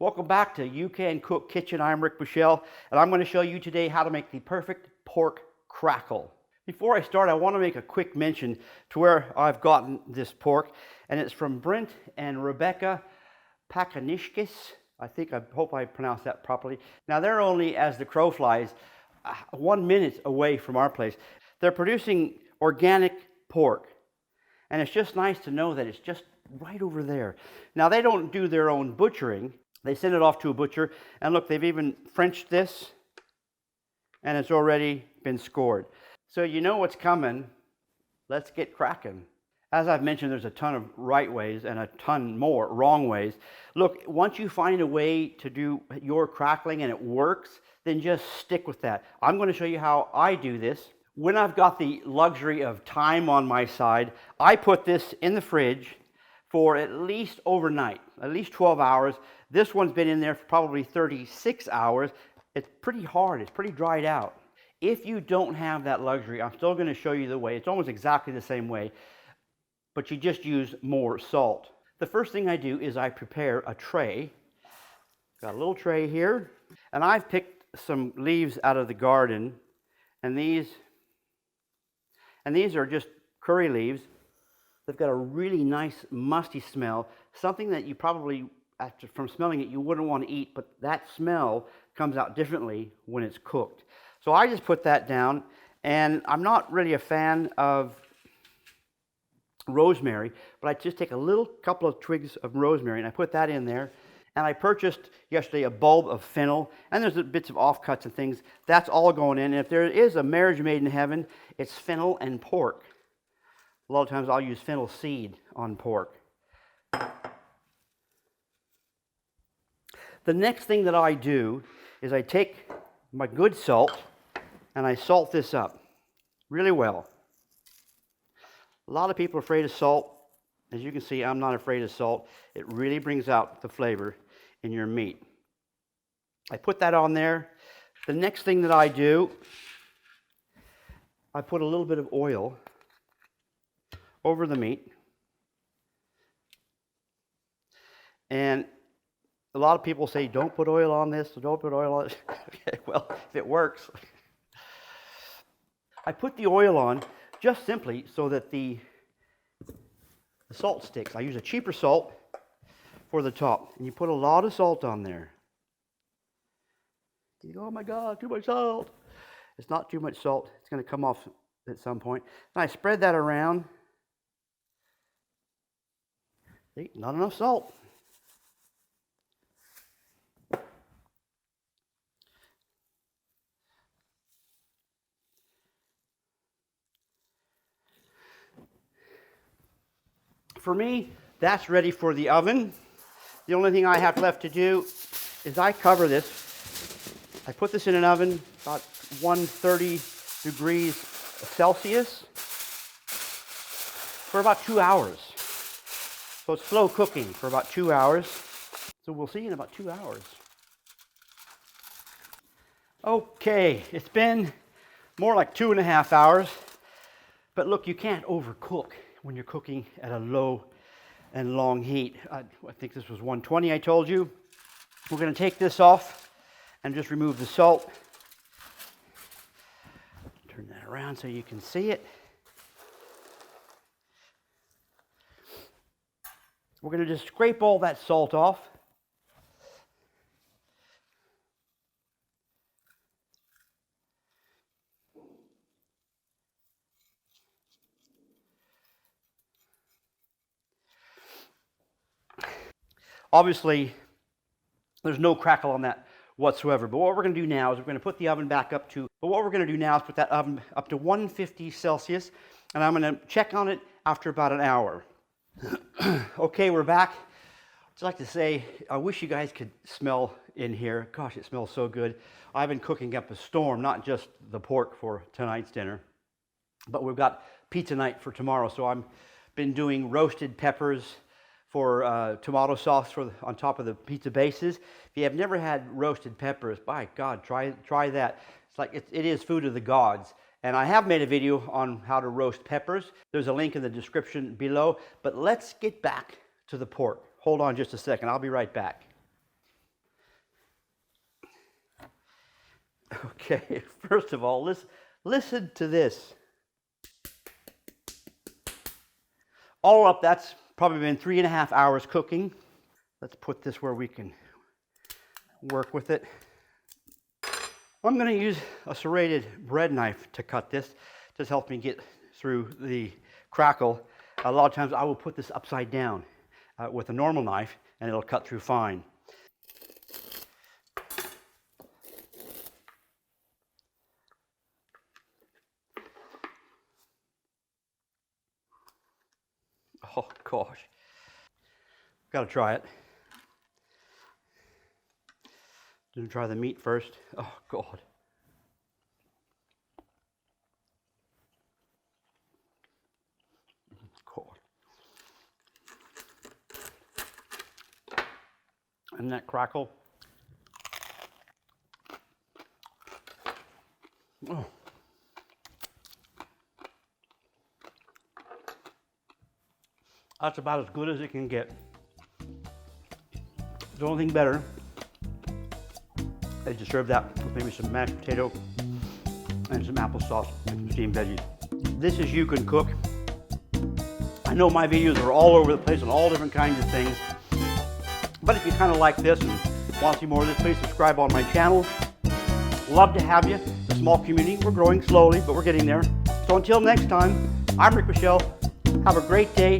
Welcome back to You Can Cook Kitchen. I'm Rick Michelle, and I'm going to show you today how to make the perfect pork crackle. Before I start, I want to make a quick mention to where I've gotten this pork, and it's from Brent and Rebecca Pakanishkis. I hope I pronounced that properly. Now they're only, as the crow flies, 1 minute away from our place. They're producing organic pork, and it's just nice to know that it's just right over there. Now they don't do their own butchering. They send it off to a butcher, and look, they've even Frenched this, and it's already been scored. So you know what's coming. Let's get cracking. As I've mentioned, there's a ton of right ways and a ton more wrong ways. Look, once you find a way to do your crackling and it works, then just stick with that. I'm going to show you how I do this. When I've got the luxury of time on my side, I put this in the fridge for at least overnight, at least 12 hours. This one's been in there for probably 36 hours. It's pretty hard, it's pretty dried out. If you don't have that luxury, I'm still going to show you the way. It's almost exactly the same way, but you just use more salt. The first thing I do is I prepare a tray. Got a little tray here, and I've picked some leaves out of the garden, and these are just curry leaves. They've got a really nice musty smell, something that you probably, from smelling it, you wouldn't want to eat, but that smell comes out differently when it's cooked. So I just put that down, and I'm not really a fan of rosemary, but I just take a couple of twigs of rosemary and I put that in there. And I purchased yesterday a bulb of fennel, and there's bits of offcuts and things. That's all going in. And if there is a marriage made in heaven, it's fennel and pork. A lot of times I'll use fennel seed on pork. The next thing that I do is I take my good salt and I salt this up really well. A lot of people are afraid of salt. As you can see, I'm not afraid of salt. It really brings out the flavor in your meat. I put that on there. The next thing that I do, I put a little bit of oil over the meat. And a lot of people say, don't put oil on this, don't put oil on it. Okay, well, if it works. I put the oil on just simply so that the salt sticks. I use a cheaper salt for the top, and you put a lot of salt on there. You go, oh my God, too much salt. It's not too much salt. It's going to come off at some point. And I spread that around. See, not enough salt. For me, that's ready for the oven. The only thing I have left to do is I cover this. I put this in an oven about 130 degrees Celsius for about 2 hours. So it's slow cooking for about 2 hours. So we'll see in about 2 hours. Okay, it's been more like 2.5 hours. But look, you can't overcook when you're cooking at a low and long heat. I think this was 120 I told you. We're going to take this off and just remove the salt. Turn that around so you can see it. We're going to just scrape all that salt off. Obviously, there's no crackle on that whatsoever. But what we're going to do now is we're going to put the oven back up to, put that oven up to 150 Celsius, and I'm going to check on it after about an hour. Okay, we're back. I'd like to say, I wish you guys could smell in here. Gosh, it smells so good. I've been cooking up a storm, not just the pork for tonight's dinner, but we've got pizza night for tomorrow. So I've been doing roasted peppers for tomato sauce on top of the pizza bases. If you have never had roasted peppers, by God, try that. It's like it is food of the gods. And I have made a video on how to roast peppers. There's a link in the description below. But let's get back to the pork. Hold on just a second. I'll be right back. Okay, first of all, listen to this. All up, that's probably been 3.5 hours cooking. Let's put this where we can work with it. I'm going to use a serrated bread knife to cut this. Just helps me get through the crackle. A lot of times I will put this upside down with a normal knife and it'll cut through fine. Oh gosh, gotta try it. Gonna try the meat first. Oh God. God. And that crackle. Oh. That's about as good as it can get. The only thing better is to serve that with maybe some mashed potato and some applesauce and some steamed veggies. This is You Can Cook. I know my videos are all over the place on all different kinds of things, but if you kind of like this and want to see more of this, please subscribe on my channel. Love to have you. It's a small community. We're growing slowly, but we're getting there. So until next time, I'm Rick Michelle. Have a great day.